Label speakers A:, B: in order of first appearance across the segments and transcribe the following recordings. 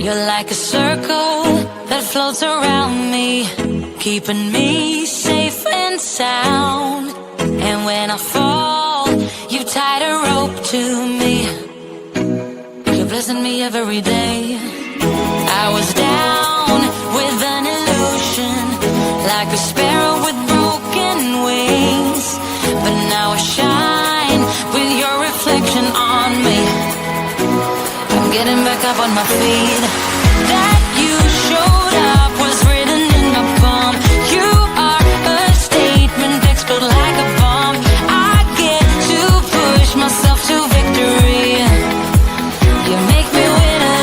A: You're like a circle that floats around me, keeping me safe and sound. And when I fall, you tied a rope to me. You're blessing me every day. I was down with an illusion, like a sparrow with broken wings. But now I shine with your reflection on me. I'm getting back up on my feet. That you showed up was written in my palm. You are a statement that explode like a bomb. I get to push myself to victory. You make me winner.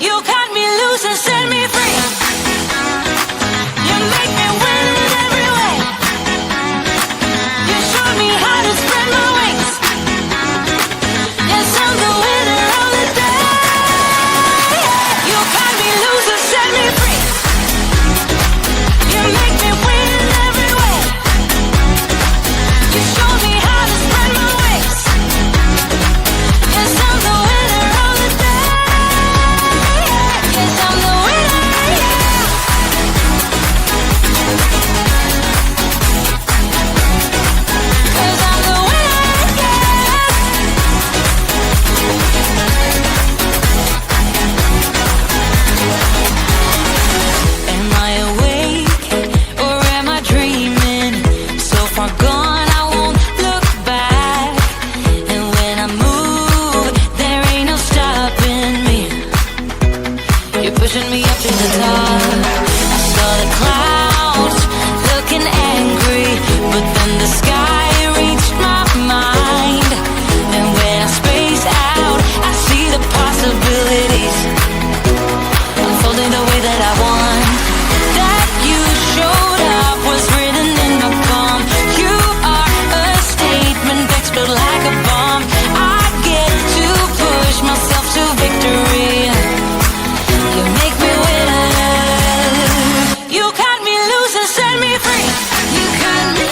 A: You cut me loose and set me free. You make me win in every way. You showed me how to spread my wings. Yes, I'm the winner of the day. You cut me loose and set me free. You make me win in every way. You showed me how to spread my wings. Yes, I'm the winner of the day. Yes, I'm the winner, yeah. 'Cause I'm the winner, yeah. Am I awake or am I dreaming? So far gone, I won't look back. And when I move, there ain't no stopping me. You're pushing me up to the top. I saw the clouds looking angry, but then the sky reached my mind. And when I space out, I see the possibilities unfolding the way that I want. That you showed up was written in my palm. You are a statement that explode like a bomb. I get to push myself to victory. You make me winner. You cut me loose and set me free. You cut me.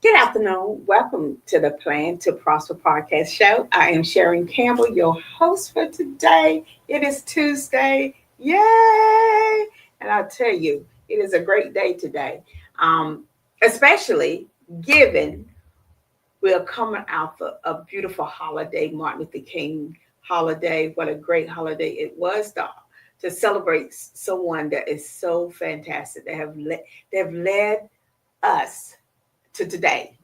B: Good afternoon. Welcome to the Plan to Prosper podcast show. I am Sharon Campbell, your host for today. It is Tuesday. Yay! And I'll tell you, it is a great day today, especially given we are coming out of a beautiful holiday, Martin Luther King holiday. What a great holiday it was to celebrate someone that is so fantastic. They have led us to today.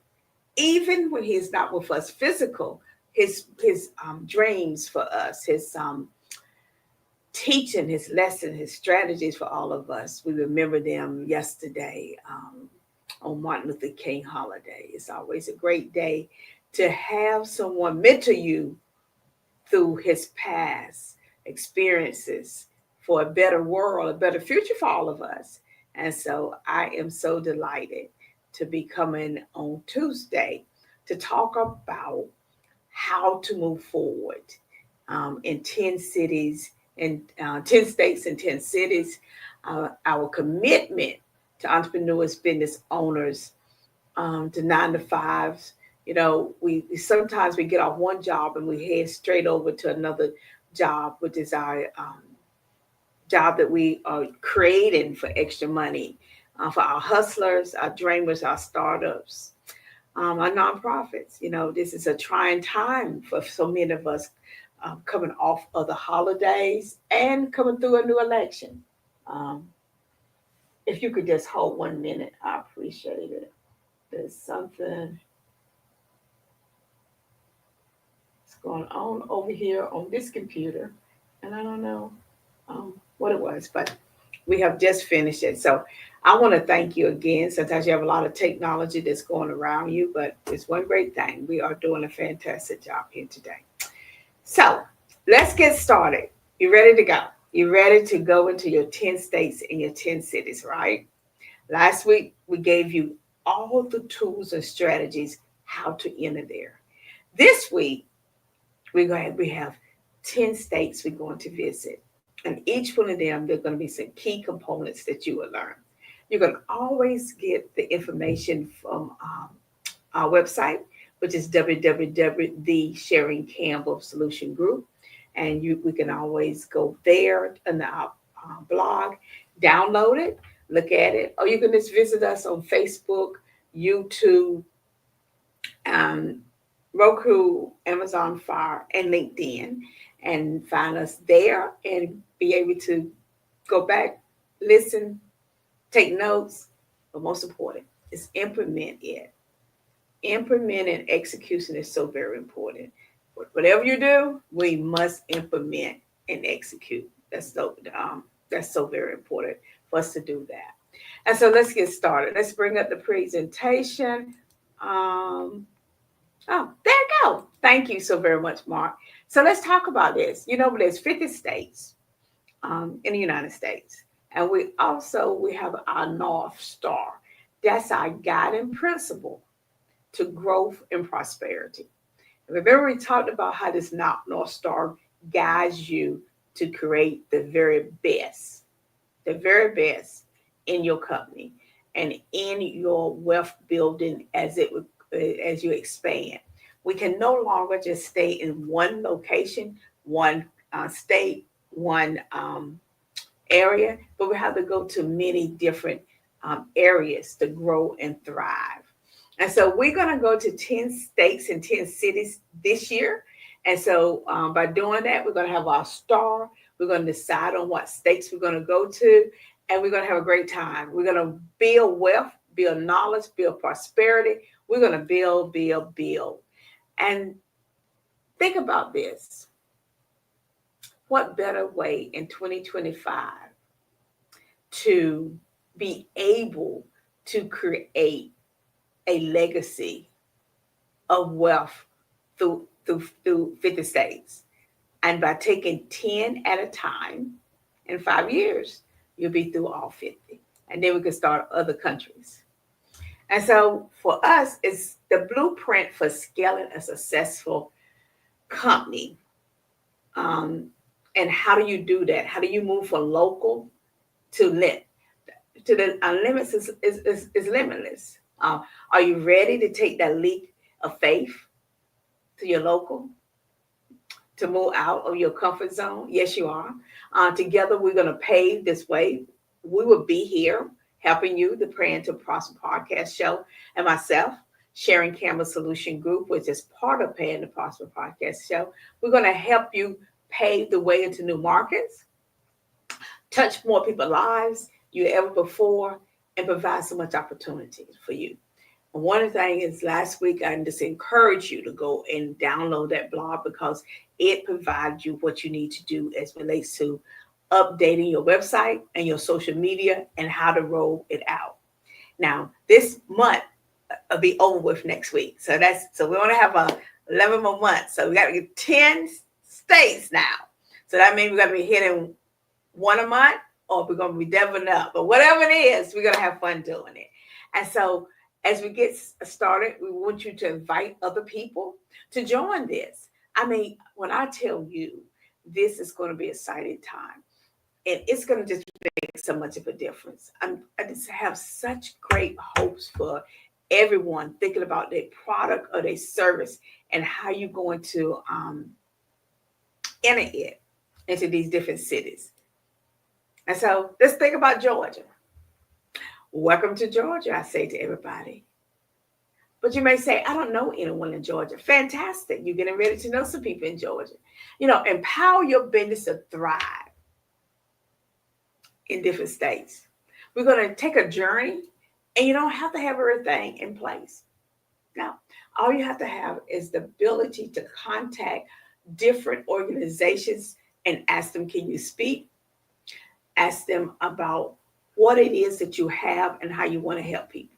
B: Even when he's not with us physical, his dreams for us, his teaching, his lesson, his strategies for all of us. We remember them yesterday on Martin Luther King holiday. It's always a great day to have someone mentor you through his past experiences for a better world, a better future for all of us. And so I am so delighted to be coming on Tuesday to talk about how to move forward in 10 cities, in 10 states and 10 cities, our commitment to entrepreneurs, business owners, to 9 to 5s. You know, we sometimes we get off one job and we head straight over to another job, which is our job that we are creating for extra money, for our hustlers, our dreamers, our startups, our nonprofits. You know, this is a trying time for so many of us coming off of the holidays and coming through a new election. If you could just hold 1 minute, I appreciate it. There's something that's going on over here on this computer, and I don't know what it was, but we have just finished it. So I want to thank you again. Sometimes you have a lot of technology that's going around you, but it's one great thing. We are doing a fantastic job here today. So let's get started. You ready to go? You ready to go into your 10 states and your 10 cities, right? Last week, we gave you all the tools and strategies how to enter there. This week, we have 10 states we're going to visit. And each one of them, there are going to be some key components that you will learn. You're going to always get the information from our website, which is www.the Sharon Campbell Solution Group. and we can always go there in the blog, download it, look at it, or you can just visit us on Facebook, YouTube, um, Roku, Amazon Fire, and LinkedIn, and find us there and be able to go back, listen, take notes, but most important is implement it. Implement and execution is so very important. Whatever you do, we must implement and execute. That's so very important for us to do that. And so let's get started. Let's bring up the presentation. Oh, there you go. Thank you so very much, Mark. So let's talk about this. There's 50 states in the United States. And we have our North Star. That's our guiding principle to growth and prosperity. Remember, we talked about how this North Star guides you to create the very best in your company and in your wealth building as you expand. We can no longer just stay in one location, one state, one area, but we have to go to many different areas to grow and thrive. And so we're going to go to 10 states and 10 cities this year. And so by doing that, we're going to have our star. We're going to decide on what states we're going to go to, and we're going to have a great time. We're going to build wealth, build knowledge, build prosperity. We're going to build. And think about this. What better way in 2025 to be able to create a legacy of wealth through 50 states? And by taking 10 at a time, in 5 years, you'll be through all 50. And then we can start other countries. And so for us, it's the blueprint for scaling a successful company. And how do you do that? How do you move from local to lit? To the limits is limitless. Are you ready to take that leap of faith to your local? To move out of your comfort zone? Yes, you are. Together, we're going to pave this way. We will be here helping you, the Praying to Prosper podcast show, and myself, Sharon Campbell Solution Group, which is part of Praying to Prosper podcast show. We're going to help you pave the way into new markets, touch more people's lives you ever before, and provide so much opportunity for you. And one of the things is last week, I just encourage you to go and download that blog because it provides you what you need to do as relates to updating your website and your social media and how to roll it out. Now, this month will be over with next week. So we want to have 11 more months. So we got to get 10 states now. So that means we're going to be hitting one a month, or we're going to be doubling up. But whatever it is, we're going to have fun doing it. And so as we get started, we want you to invite other people to join this. I mean, when I tell you, this is going to be an exciting time. And it's going to just make so much of a difference. I just have such great hopes for everyone thinking about their product or their service and how you're going to enter it into these different cities. And so let's think about Georgia. Welcome to Georgia, I say to everybody. But you may say, I don't know anyone in Georgia. Fantastic. You're getting ready to know some people in Georgia. Empower your business to thrive in different states. We're going to take a journey, and you don't have to have everything in place. Now, all you have to have is the ability to contact different organizations and ask them, can you speak? Ask them about what it is that you have and how you want to help people.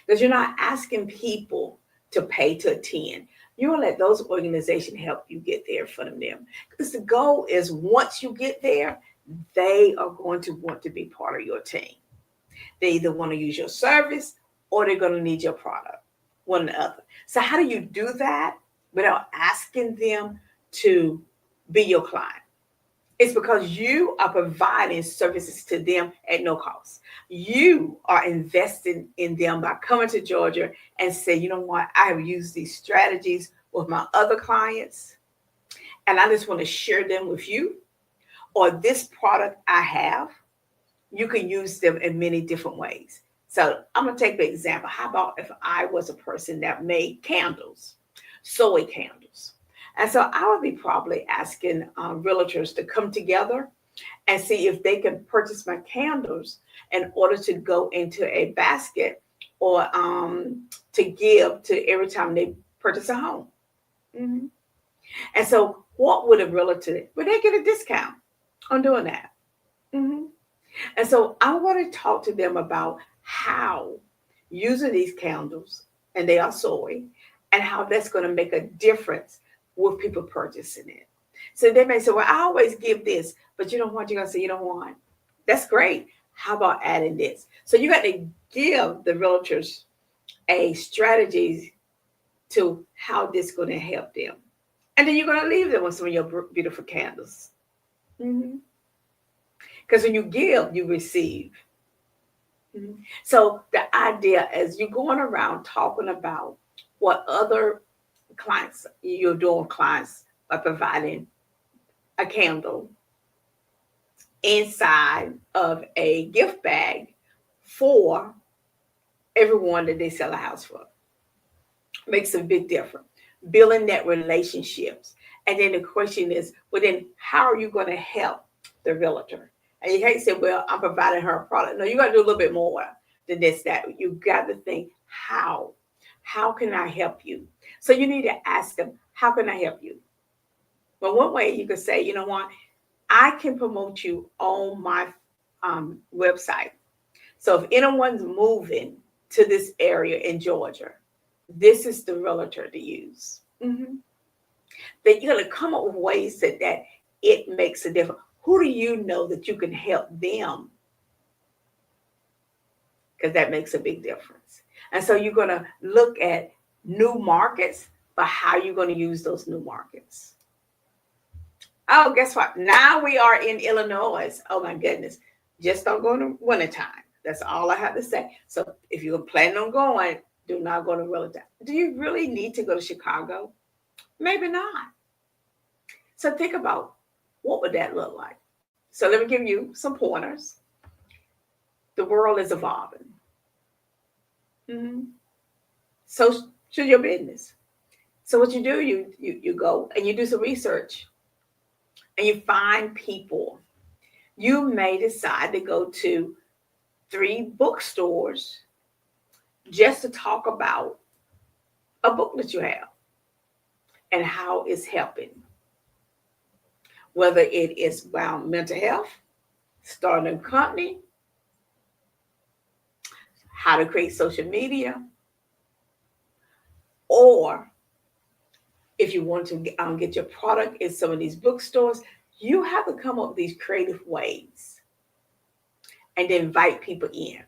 B: Because you're not asking people to pay to attend. You're going to let those organizations help you get there in front of them. Because the goal is once you get there, they are going to want to be part of your team. They either want to use your service or they're going to need your product, one or the other. So how do you do that without asking them to be your client? It's because you are providing services to them at no cost. You are investing in them by coming to Georgia and say, you know what, I have used these strategies with my other clients, and I just want to share them with you, or this product I have, you can use them in many different ways. So I'm going to take the example. How about if I was a person that made candles, soy candles? And so I would be probably asking realtors to come together and see if they can purchase my candles in order to go into a basket or to give to every time they purchase a home. Mhm. And so, what would a realtor? Would they get a discount on doing that? Mhm. And so, I want to talk to them about how using these candles, and they are soy, and how that's going to make a difference with people purchasing it. So they may say, "Well, I always give this, but you don't want." You're going to say, "You don't want." That's great. How about adding this? So you got to give the realtors a strategy to how this is going to help them. And then you're going to leave them with some of your beautiful candles. Because when you give, you receive. So the idea is you're going around talking about what other clients you're doing, clients are providing a candle inside of a gift bag for everyone that they sell a house for. Makes a big difference. Building that relationships. And then the question is, well, then how are you going to help the realtor? And you can't say, well, I'm providing her a product. No, you got to do a little bit more than this, that. You got to think, how? How can I help you? So you need to ask them, how can I help you? Well, one way you could say, you know what? I can promote you on my website. So if anyone's moving to this area in Georgia, this is the realtor to use. That you're going to come up with ways that it makes a difference. Who do you know that you can help them? Because that makes a big difference. And so you're going to look at new markets, but how you're going to use those new markets. Oh, guess what? Now we are in Illinois. Oh my goodness. Just don't go in the wintertime. That's all I have to say. So if you're planning on going, do not go to realtor. Do you really need to go to Chicago? Maybe not. So think about what would that look like. So let me give you some pointers. The world is evolving. So should your business. So what you do, you go and you do some research and you find people. You may decide to go to 3 bookstores just to talk about a book that you have and how it's helping. Whether it is around mental health, starting a company, how to create social media, or if you want to get your product in some of these bookstores, you have to come up with these creative ways and invite people in.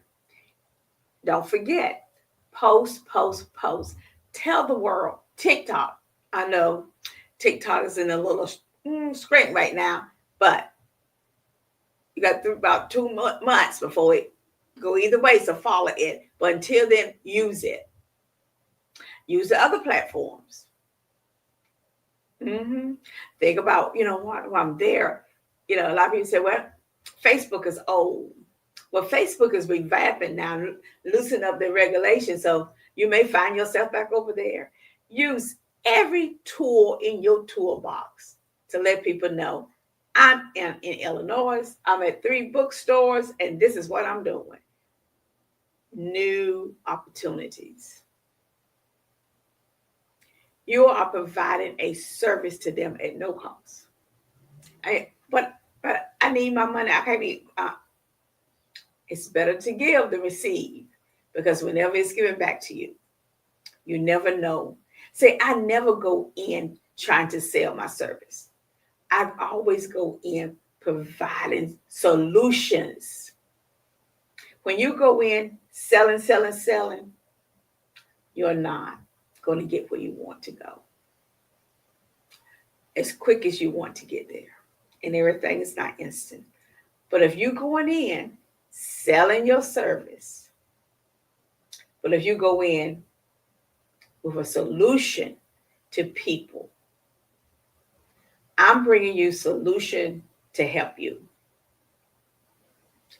B: Don't forget, post, post, post. Tell the world. TikTok. I know TikTok is in a little scrape right now, but you got through about 2 months before it go either way, so follow it. But until then, use it. Use the other platforms. Think about, while I'm there, a lot of people say, well, Facebook is old. Well, Facebook is revamping now, loosen up the regulations. So you may find yourself back over there. Use every tool in your toolbox to let people know I'm in Illinois. I'm at 3 bookstores, and this is what I'm doing. New opportunities. You are providing a service to them at no cost. But I need my money. I can't be. It's better to give than receive, because whenever it's given back to you, you never know. Say, I never go in trying to sell my service. I always go in providing solutions. When you go in selling, you're not going to get where you want to go as quick as you want to get there. And everything is not instant. But if you're going in selling your service, but if you go in with a solution to people, I'm bringing you solution to help you.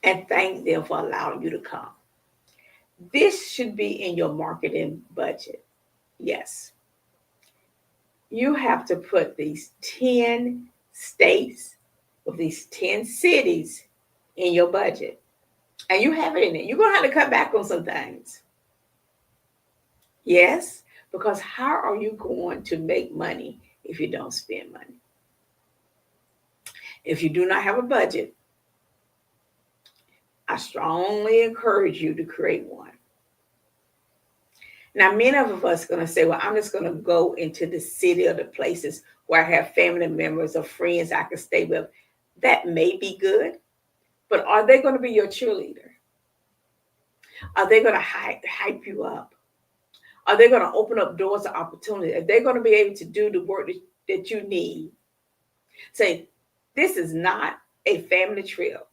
B: And thank them for allowing you to come. This should be in your marketing budget. Yes. You have to put these 10 states with these 10 cities in your budget. And you have it in it. You're going to have to cut back on some things. Yes, because how are you going to make money if you don't spend money? If you do not have a budget, I strongly encourage you to create one. Now, many of us are going to say, well, I'm just going to go into the city or the places where I have family members or friends I can stay with. That may be good, but are they going to be your cheerleader? Are they going to hype you up? Are they going to open up doors of opportunity? Are they going to be able to do the work that you need? Say, this is not a family trip.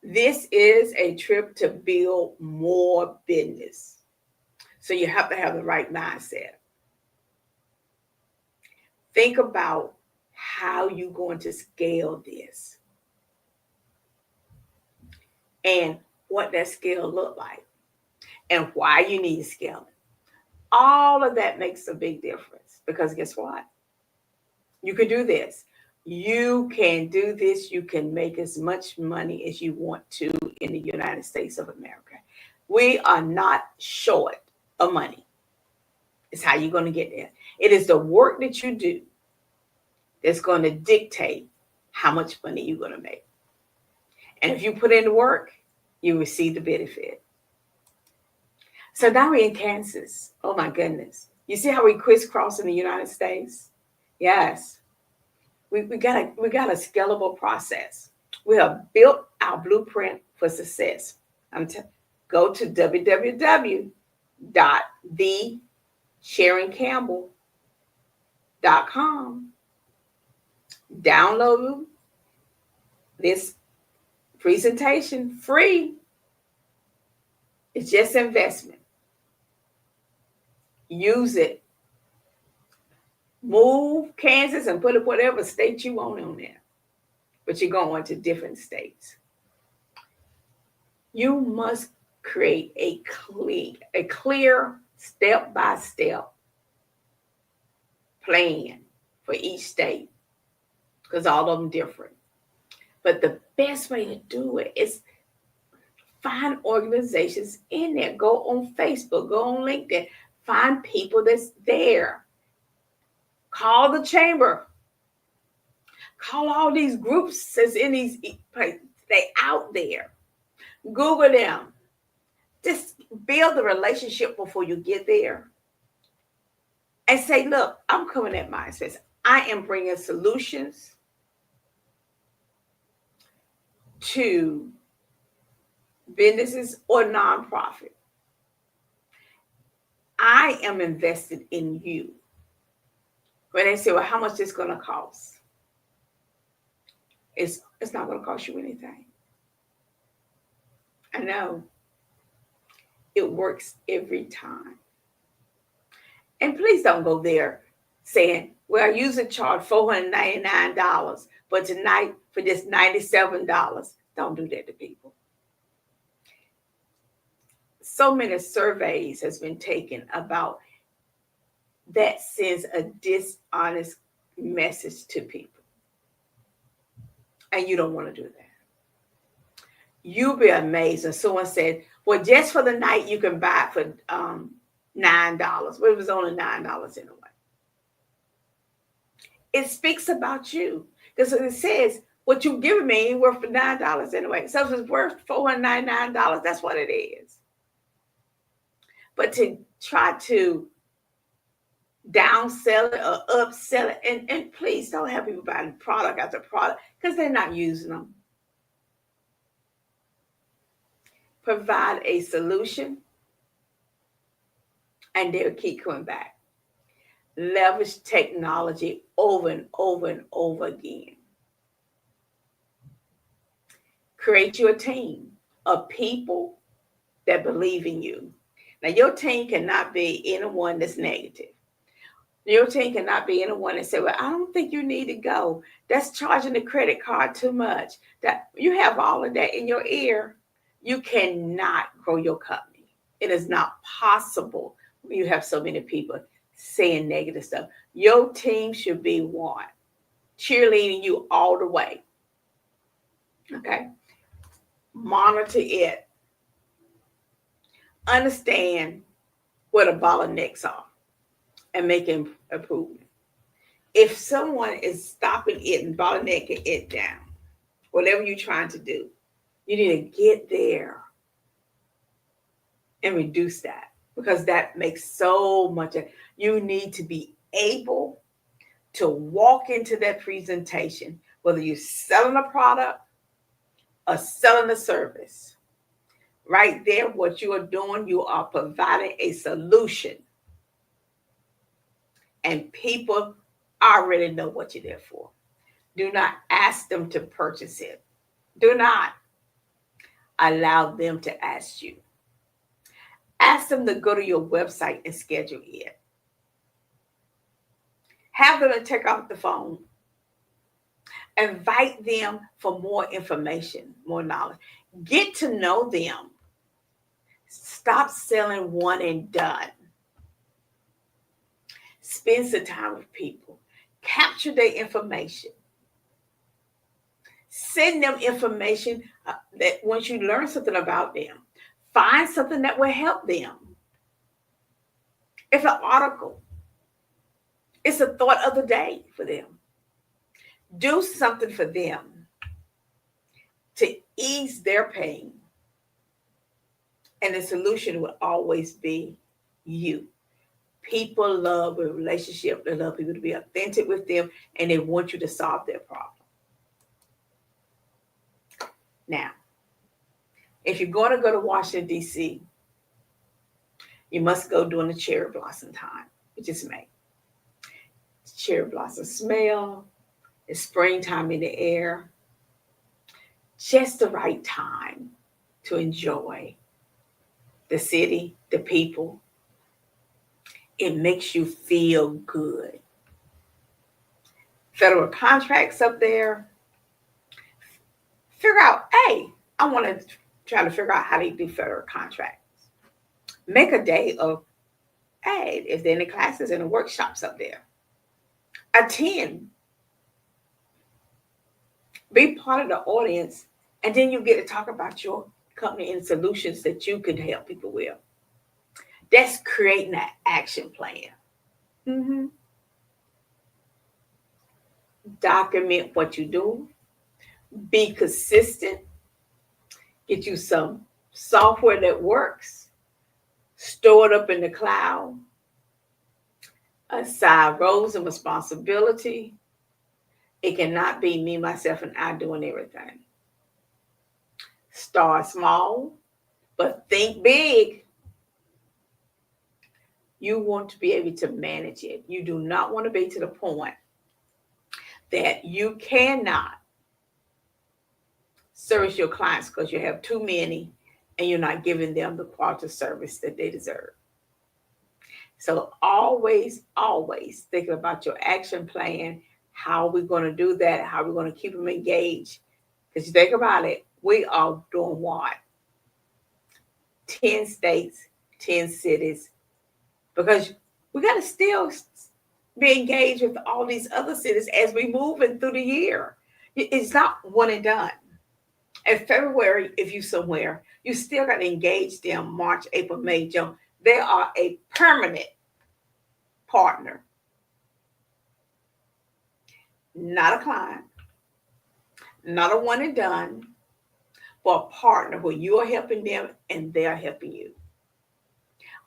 B: This is a trip to build more business. So you have to have the right mindset. Think about how you're going to scale this and what that scale look like and why you need to scale it. All of that makes a big difference because guess what? You can do this. You can do this. You can make as much money as you want to in the United States of America. We are not short of money. It's how you're going to get there. It is the work that you do that's going to dictate how much money you're going to make. And if you put in the work, you receive the benefit. So now we're in Kansas. Oh my goodness. You see how we crisscross in the United States? Yes. We got a scalable process. We have built our blueprint for success. Go to www.thesharoncampbell.com. Download this presentation free. It's just investment. Use it. Move Kansas and put it whatever state you want on there. But you're going to different states. You must create a clear step-by-step plan for each state because all of them different. But the best way to do it is find organizations in there. Go on Facebook, go on LinkedIn, find people that's there. Call the chamber. Call all these groups that's in these places. They out there. Google them. Just build the relationship before you get there. And say, look, I'm coming at my space. I am bringing solutions to businesses or nonprofit. I am invested in you. When they say, well, how much is this going to cost? It's not going to cost you anything. I know. It works every time. And please don't go there saying, well, I usually charge $499, but tonight for just $97. Don't do that to people. So many surveys has been taken about that sends a dishonest message to people. And you don't want to do that. You'll be amazed when someone said, well, just for the night you can buy it for $9. Well, it was only $9 anyway. It speaks about you. Because it says, what you've given me ain't worth for $9 anyway. So if it's worth $499, that's what it is. But to try to downsell it or upsell it, and please don't have people buying product after product because they're not using them. Provide a solution and they'll keep coming back. Leverage technology over and over and over again. Create you a team of people that believe in you. Now, your team cannot be anyone that's negative. Your team cannot be anyone and say, well, I don't think you need to go. That's charging the credit card too much. That you have all of that in your ear. You cannot grow your company. It is not possible when you have so many people saying negative stuff. Your team should be one, cheerleading you all the way. Okay. Monitor it. Understand what the bottlenecks are and make improvement. If someone is stopping it and bottlenecking it down, whatever you're trying to do, you need to get there and reduce that because that makes so much. You need to be able to walk into that presentation, whether you're selling a product or selling a service. Right there, what you are doing, you are providing a solution. And people already know what you're there for. Do not ask them to purchase it. Do not allow them to ask you. Ask them to go to your website and schedule it. Have them to take off the phone. Invite them for more information, more knowledge. Get to know them. Stop selling one and done. Spend some time with people. Capture their information. Send them information that once you learn something about them, find something that will help them. It's an article. It's a thought of the day for them. Do something for them to ease their pain. And the solution will always be you. People love a relationship. They love people to be authentic with them, and they want you to solve their problem. Now, if you're going to go to Washington, D.C., you must go during the cherry blossom time, which is May. Cherry blossom smell, it's springtime in the air. Just the right time to enjoy the city, the people. It makes you feel good. Federal contracts up there. Figure out, hey, I want to try to figure out how they do federal contracts. Make a day of, hey, if there are any classes and workshops up there, attend. Be part of the audience, and then you get to talk about your company and solutions that you could help people with. That's creating an action plan. Mm-hmm. Document what you do. Be consistent. Get you some software that works. Store it up in the cloud. Assign roles and responsibility. It cannot be me, myself, and I doing everything. Start small, but think big. You want to be able to manage it. You do not want to be to the point that you cannot service your clients because you have too many and you're not giving them the quality of service that they deserve. So always, always thinking about your action plan, how we're going to do that, how we're going to keep them engaged. Because you think about it, we are doing what? 10 states, 10 cities, because we got to still be engaged with all these other cities as we move in through the year. It's not one and done. In February, if you somewhere, you still got to engage them March, April, May, June. They are a permanent partner, not a client, not a one and done, but a partner where you are helping them and they are helping you.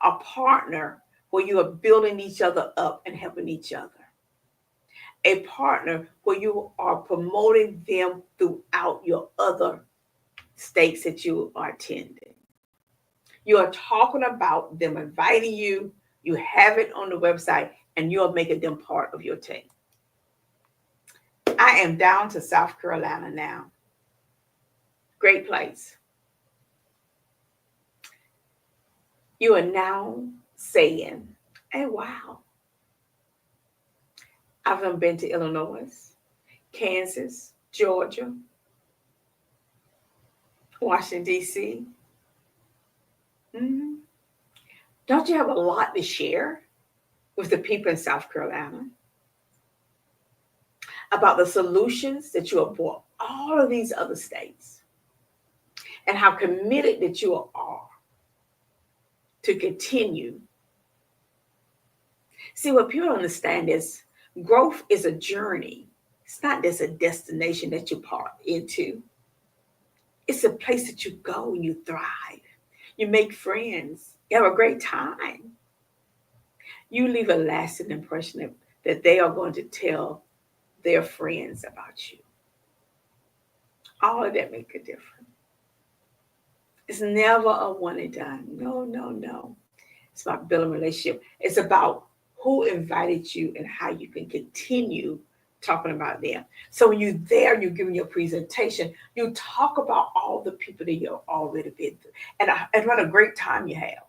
B: A partner where you are building each other up and helping each other. A partner where you are promoting them throughout your other states that you are attending. You are talking about them inviting you. You have it on the website and you are making them part of your team. I am down to South Carolina now. Great place. You are now saying, hey, wow, I've been to Illinois, Kansas, Georgia, Washington, D.C. Mhm. Don't you have a lot to share with the people in South Carolina about the solutions that you have brought all of these other states and how committed that you are to continue? See, what people don't understand is growth is a journey. It's not just a destination that you part into. It's a place that you go and you thrive. You make friends. You have a great time. You leave a lasting impression that they are going to tell their friends about you. All of that make a difference. It's never a one and done. No, no, no. It's about building a relationship. It's about who invited you and how you can continue talking about them. So when you're there, you're giving your presentation, you talk about all the people that you've already been through and what a great time you have.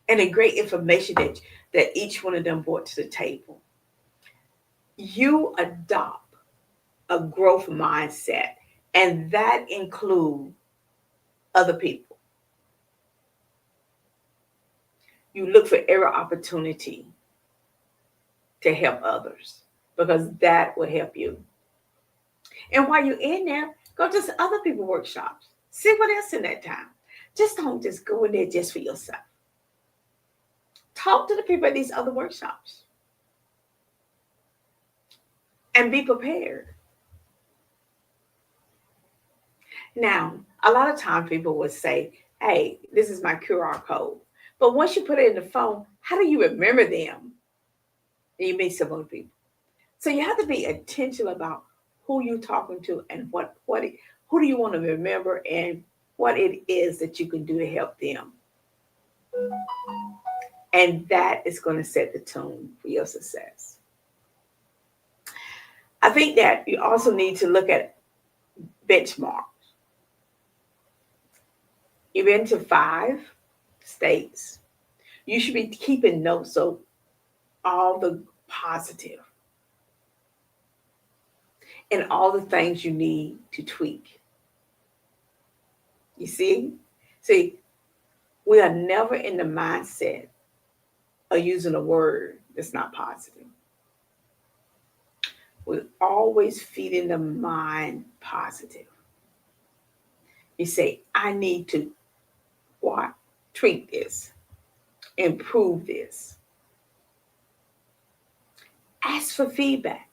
B: And the great information that each one of them brought to the table. You adopt a growth mindset, and that includes other people. You look for every opportunity to help others because that will help you. And while you're in there, go to some other people workshops. See what else in that time. Just don't just go in there just for yourself. Talk to the people at these other workshops and be prepared. Now, a lot of times people would say, hey, this is my QR code. But once you put it in the phone, how do you remember them? And you meet some other people. So you have to be intentional about who you're talking to and who do you want to remember and what it is that you can do to help them. And that is going to set the tone for your success. I think that you also need to look at benchmarks. You've been to 5 states. You should be keeping notes of all the positive and all the things you need to tweak. You see? See, we are never in the mindset of using a word that's not positive. We're always feeding the mind positive. You say, I need to what? Tweak this, improve this. Ask for feedback.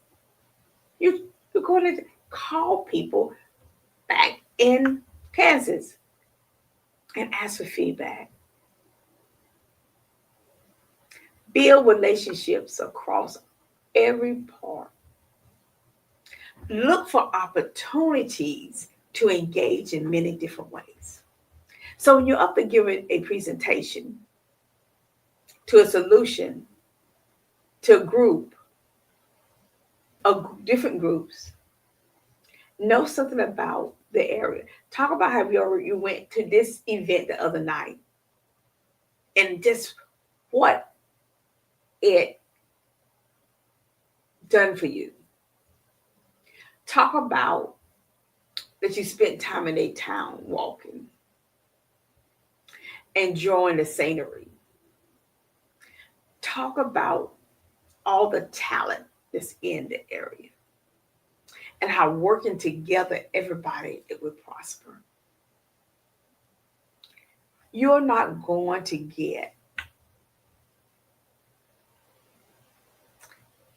B: You're going to call people back in Kansas and ask for feedback. Build relationships across every part. Look for opportunities to engage in many different ways. So when you're up to giving a presentation to a solution, to a group, of different groups, know something about the area. Talk about how you went to this event the other night and just what it done for you. Talk about that you spent time in a town walking, enjoying the scenery. Talk about all the talent that's in the area and how working together, everybody, it will prosper. You're not going to get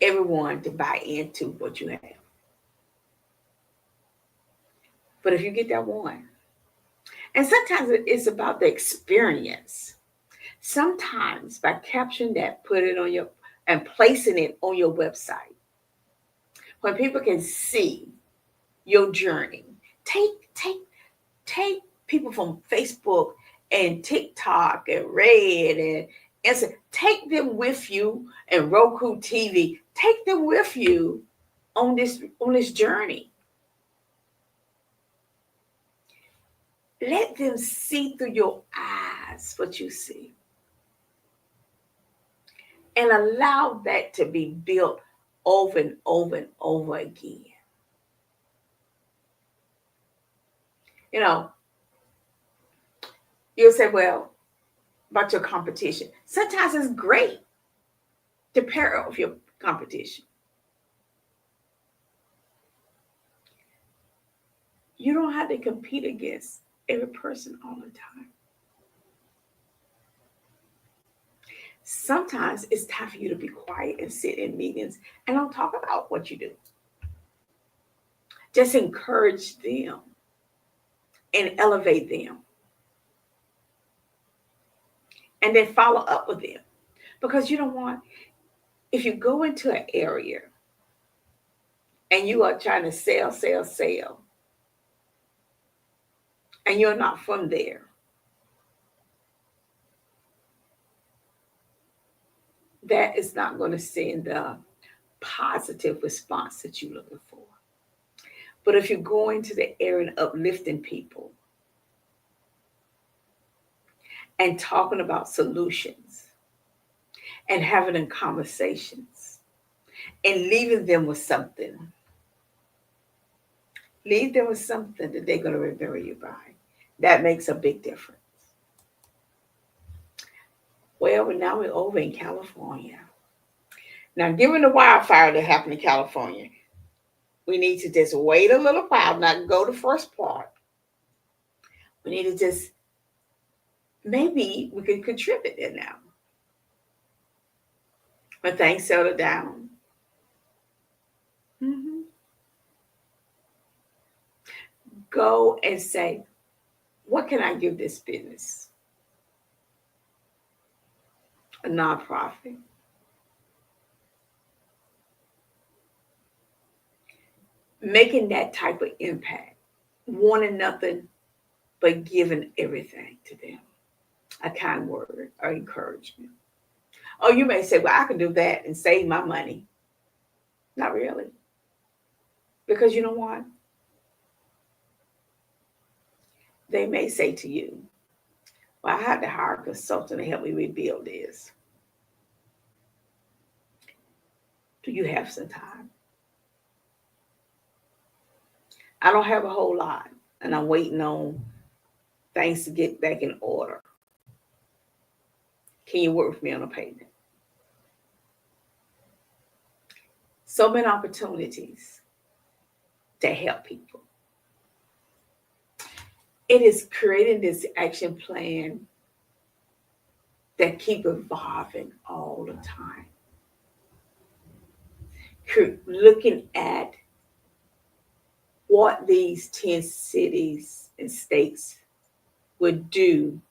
B: everyone to buy into what you have. But if you get that one, and sometimes it's about the experience. Sometimes by capturing that, put it on your and placing it on your website, when people can see your journey, take people from Facebook and TikTok and Red and Insta, take them with you and Roku TV. Take them with you on this journey. Let them see through your eyes what you see. and allow that to be built over and over and over again. You know, you'll say, well, about your competition. Sometimes it's great to pair up with your competition. You don't have to compete against every person all the time. Sometimes it's time for you to be quiet and sit in meetings and don't talk about what you do. Just encourage them and elevate them. And then follow up with them. Because you don't want, if you go into an area and you are trying to sell, and you're not from there, that is not going to send the positive response that you're looking for. But if you're going to the area and uplifting people and talking about solutions and having conversations and leaving them with something, leave them with something that they're going to remember you by. That makes a big difference. Well, now we're over in California. Now, given the wildfire that happened in California, we need to just wait a little while, not go to the first part. We need to just, maybe we can contribute there now. When things settle down. Go and say, what can I give this business? A nonprofit. Making that type of impact, wanting nothing but giving everything to them. A kind word or encouragement. Oh, you may say, well, I can do that and save my money. Not really. Because you know what? They may say to you, well, I had to hire a consultant to help me rebuild this. Do you have some time? I don't have a whole lot, and I'm waiting on things to get back in order. Can you work with me on a payment? So many opportunities to help people. It is creating this action plan that keep evolving all the time. Looking at what these 10 cities and states would do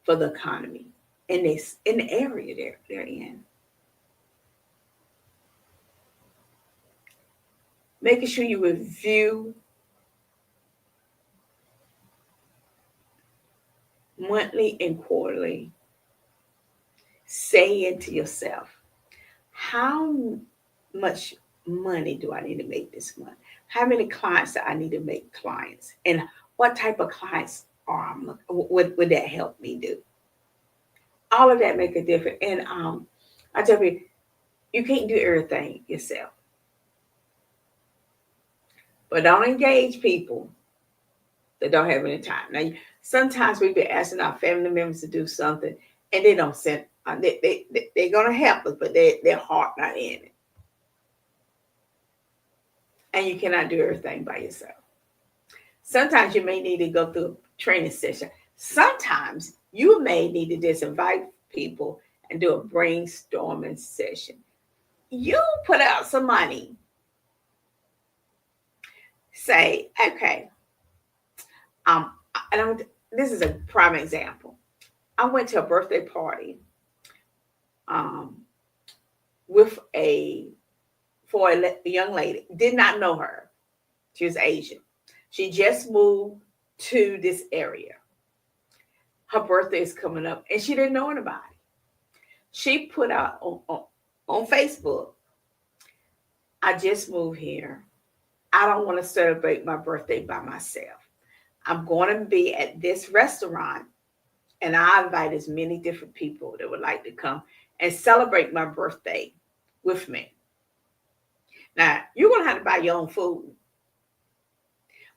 B: for the economy in the area they're in. Making sure you review monthly and quarterly, saying to yourself, how much money do I need to make this month? How many clients do I need to make clients? And what type of clients would that help me do? All of that make a difference. And I tell you, you can't do everything yourself. But don't engage people that don't have any time. Now, sometimes we be asking our family members to do something, and they don't send. They're gonna help us, but their heart not in it. And you cannot do everything by yourself. Sometimes you may need to go through a training session. Sometimes you may need to just invite people and do a brainstorming session. You put out some money. Say, okay, this is a prime example. I went to a birthday party for a young lady. Did not know her. She was Asian. She just moved to this area. Her birthday is coming up, and she didn't know anybody. She put out on Facebook, I just moved here. I don't want to celebrate my birthday by myself. I'm going to be at this restaurant, and I invite as many different people that would like to come and celebrate my birthday with me. Now, you're going to have to buy your own food.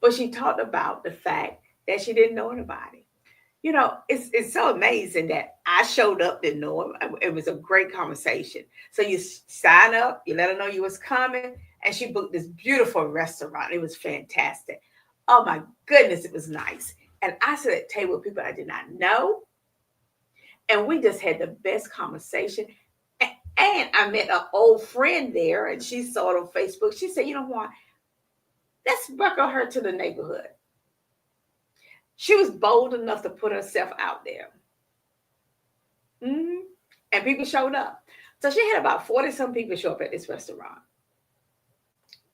B: But she talked about the fact that she didn't know anybody. It's so amazing that I showed up, didn't know him. It was a great conversation. So you sign up, you let her know you was coming, and she booked this beautiful restaurant. It was fantastic. Oh my goodness, it was nice. And I sat at a table with people I did not know, and we just had the best conversation. And I met an old friend there, and she saw it on Facebook. She said, "You know what? Let's welcome her to the neighborhood." She was bold enough to put herself out there. Mm-hmm. And people showed up. So she had about 40 some people show up at this restaurant.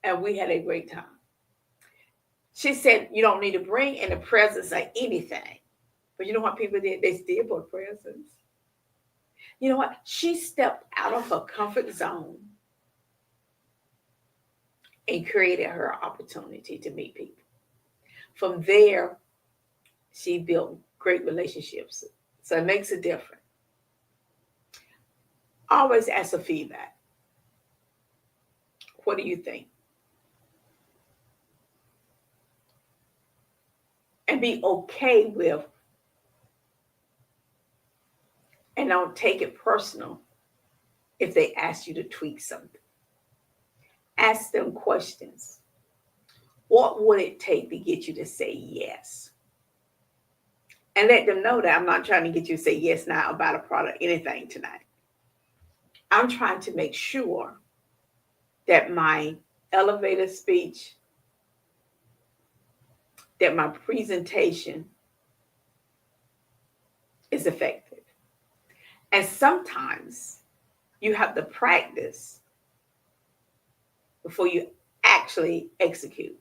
B: And we had a great time. She said, you don't need to bring in the presents or anything. But you know what people did? They still brought presents. You know what? She stepped out of her comfort zone and created her opportunity to meet people. From there, she built great relationships. So it makes a difference. Always ask for feedback. What do you think? And be okay with, and don't take it personal if they ask you to tweak something. Ask them questions. What would it take to get you to say yes? And let them know that I'm not trying to get you to say yes now about a product, anything tonight. I'm trying to make sure that my elevator speech, that my presentation is effective. And sometimes you have to practice before you actually execute.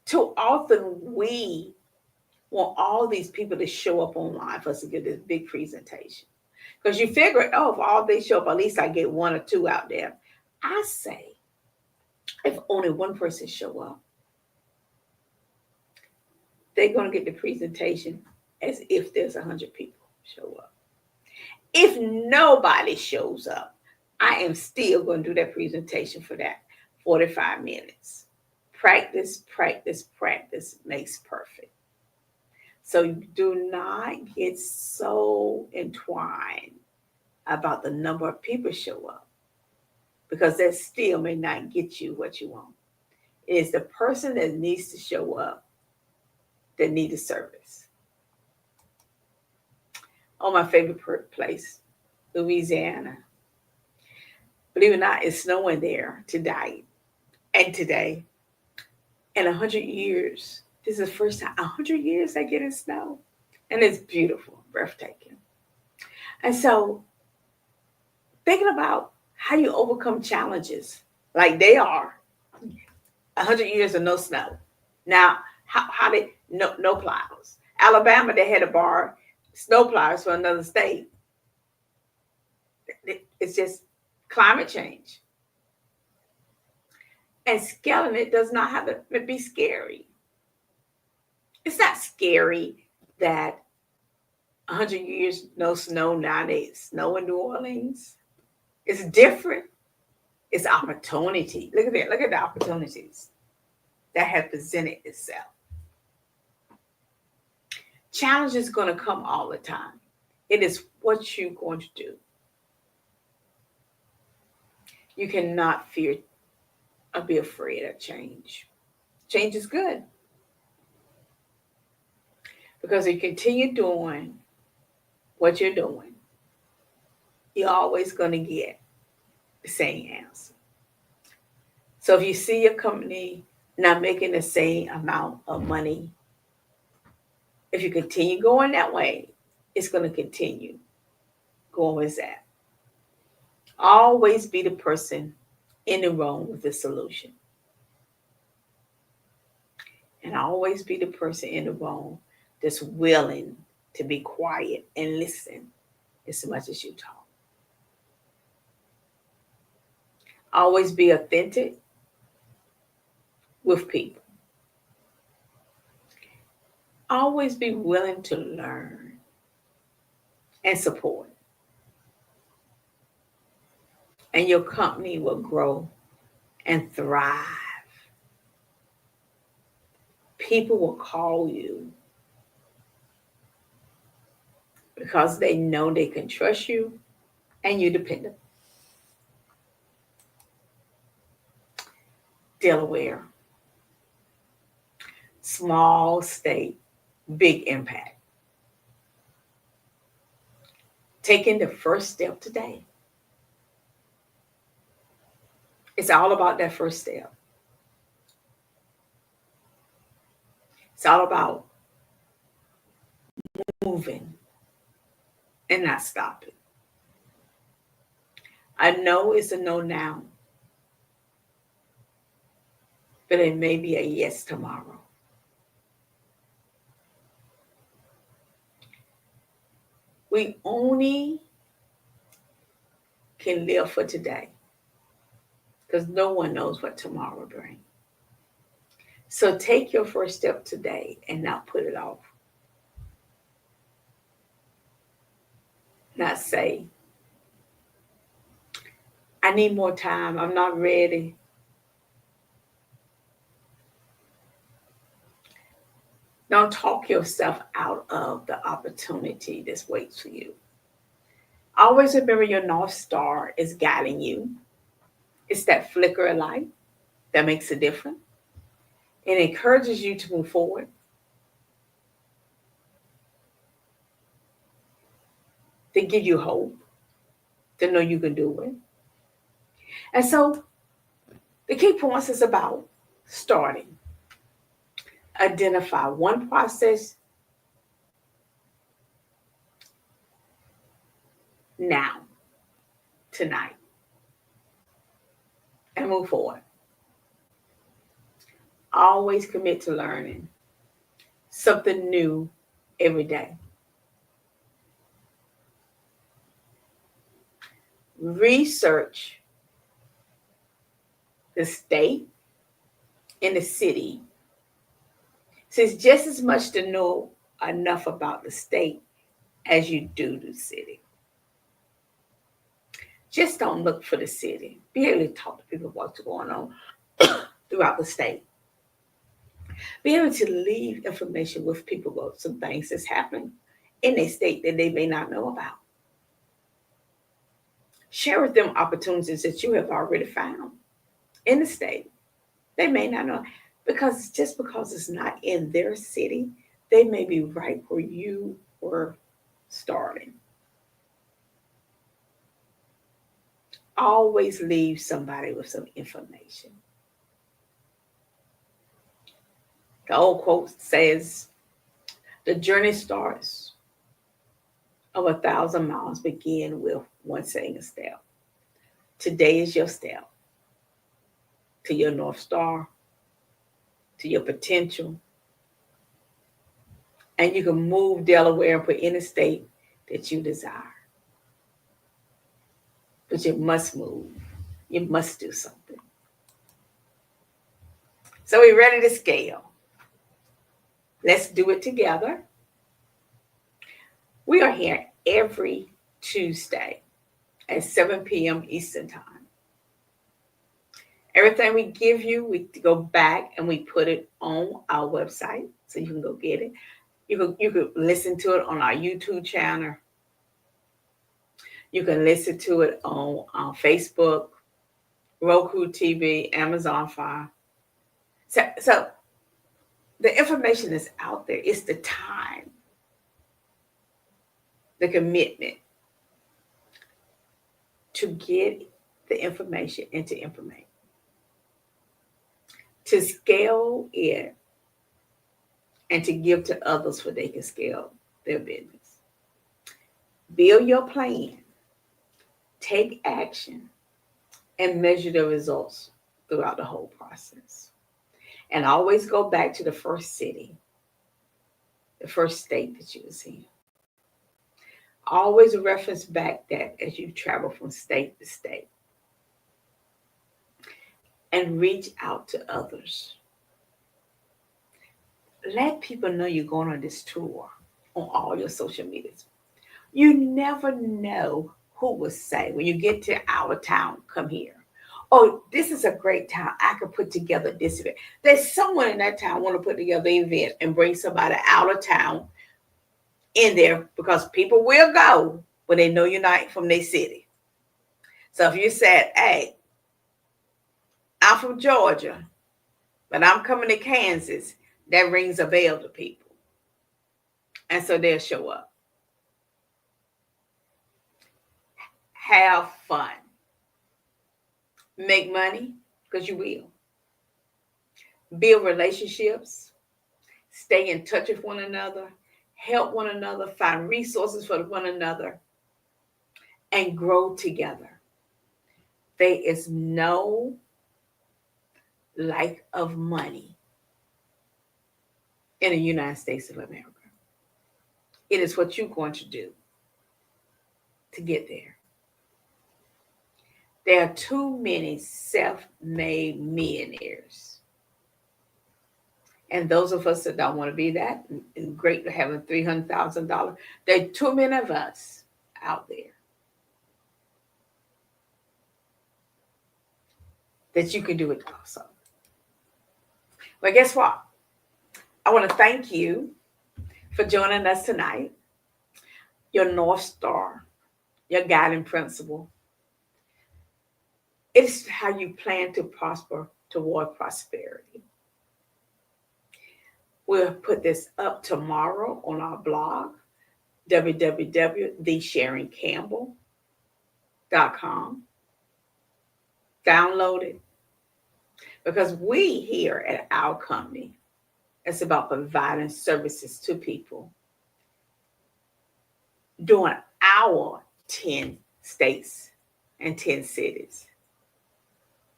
B: Too often we want all these people to show up online for us to give this big presentation. Because you figure, oh, if all they show up, at least I get one or two out there. I say, if only one person show up, they're going to get the presentation as if there's 100 people show up. If nobody shows up, I am still going to do that presentation for that 45 minutes. Practice, practice, practice makes perfect. So do not get so entwined about the number of people show up, because that still may not get you what you want. It is the person that needs to show up that need a service. Oh, my favorite place, Louisiana. Believe it or not, it's snowing there today and today. In 100 years, this is the first time, 100 years they get in snow. And it's beautiful, breathtaking. And so thinking about how you overcome challenges like they are, 100 years of no snow. Now, how they, no plows. Alabama, they had to borrow snow plows for another state. It's just climate change. And scaling it does not have to be scary. It's not scary that 100 years no snow, now they snow in New Orleans. It's different. It's opportunity. Look at that. Look at the opportunities that have presented itself. Challenge is going to come all the time. It is what you're going to do. You cannot fear or be afraid of change. Change is good. Because if you continue doing what you're doing, you're always going to get the same answer. So if you see your company not making the same amount of money, if you continue going that way, it's going to continue going with that. Always be the person in the room with the solution. And always be the person in the room that's willing to be quiet and listen as much as you talk. Always be authentic with people. Always be willing to learn. and support. And your company will grow and thrive. People will call you because they know they can trust you and you're dependable. Delaware, small state, big impact. Taking the first step today. It's all about that first step. It's all about moving and not stopping. I know it's a no now, but it may be a yes tomorrow. We only can live for today because no one knows what tomorrow brings. So take your first step today and not put it off. Not say, I need more time. I'm not ready. Don't talk yourself out of the opportunity that waits for you. Always remember your North Star is guiding you. It's that flicker of light that makes a difference. It encourages you to move forward. To give you hope, to know you can do it. And so the key points is about starting. Identify one process now, tonight, and move forward. Always commit to learning something new every day. Research the state and the city. It's just as much to know enough about the state as you do the city. Just don't look for the city. Be able to talk to people about what's going on throughout the state. Be able to leave information with people about some things that's happening in their state that they may not know about. Share with them opportunities that you have already found in the state. They may not know because just because it's not in their city, they may be right where you were starting. Always leave somebody with some information. The old quote says, the journey starts of 1,000 miles begin with one single step. Today is your step to your North Star, to your potential. And you can move Delaware and put any state that you desire. But you must move. You must do something. So we're ready to scale. Let's do it together. We are here every Tuesday at 7 p.m. Eastern Time. Everything we give you, we go back and we put it on our website so you can go get it. You can listen to it on our YouTube channel. You can listen to it on Facebook, Roku TV, Amazon Fire. So the information is out there. It's the time, the commitment to get the information and to implement. To scale it and to give to others so they can scale their business. Build your plan, take action, and measure the results throughout the whole process. And always go back to the first city, the first state that you was in. Always reference back that as you travel from state to state. And reach out to others. Let people know you're going on this tour on all your social medias. You never know who will say when you get to our town, come here. Oh, this is a great town. I could put together this event. There's someone in that town want to put together an event and bring somebody out of town in there because people will go when they know you're not from their city. So if you said, hey, I'm from Georgia, but I'm coming to Kansas, that rings a bell to people. And so they'll show up. Have fun. Make money, because you will. Build relationships. Stay in touch with one another. Help one another. Find resources for one another. And grow together. There is no lack of money in the United States of America. It is what you're going to do to get there. There are too many self-made millionaires. And those of us that don't want to be that, and great to having $300,000, there are too many of us out there that you can do it also. But guess what? I want to thank you for joining us tonight. Your North Star, your guiding principle. It's how you plan to prosper toward prosperity. We'll put this up tomorrow on our blog, www.thesharoncampbell.com. Download it. Because we here at our company, it's about providing services to people during our 10 states and 10 cities.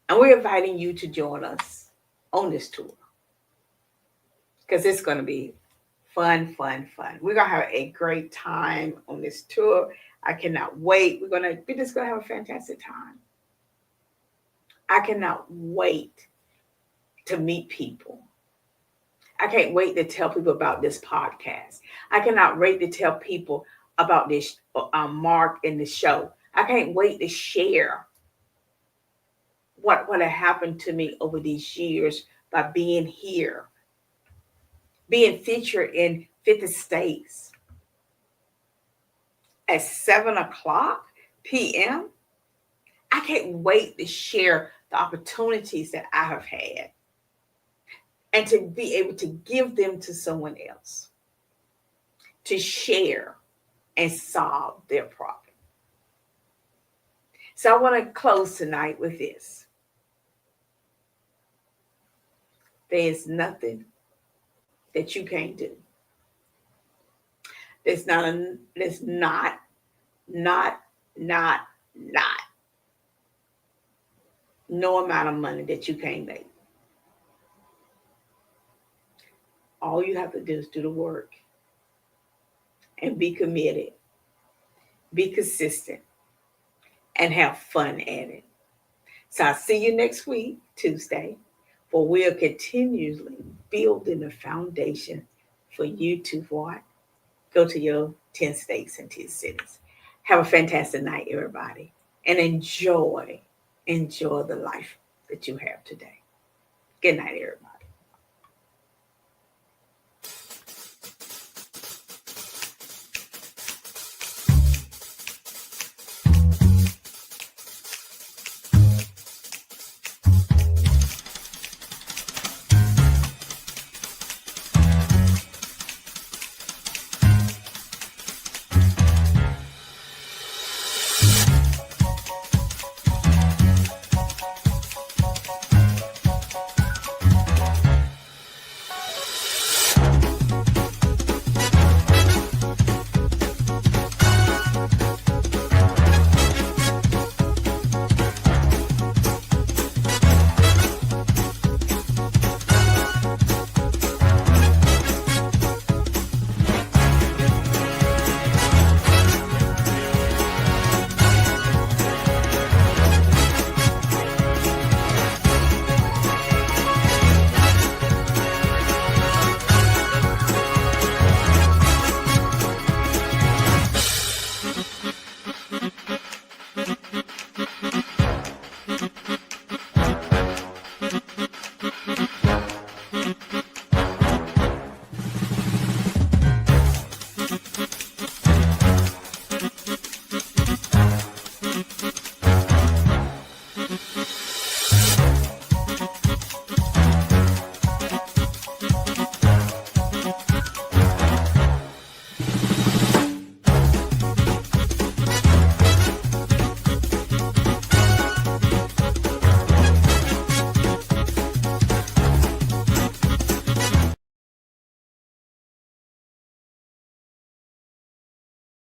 B: And we're inviting you to join us on this tour. Because it's going to be fun, fun, fun. We're going to have a great time on this tour. I cannot wait. We're just going to have a fantastic time. I cannot wait to meet people. I can't wait to tell people about this podcast. I cannot wait to tell people about this Mark and the show. I can't wait to share what had happened to me over these years by being here, being featured in 50 states at 7:00 p.m. I can't wait to share the opportunities that I have had and to be able to give them to someone else to share and solve their problem. So I want to close tonight with this. There is nothing that you can't do. There's not no amount of money that you can't make. All you have to do is do the work and be committed, be consistent, and have fun at it. So I'll see you next week, Tuesday, for we're continually building a foundation for you to what? Go to your 10 states and 10 cities. Have a fantastic night, everybody, and enjoy the life that you have today. Good night, everybody.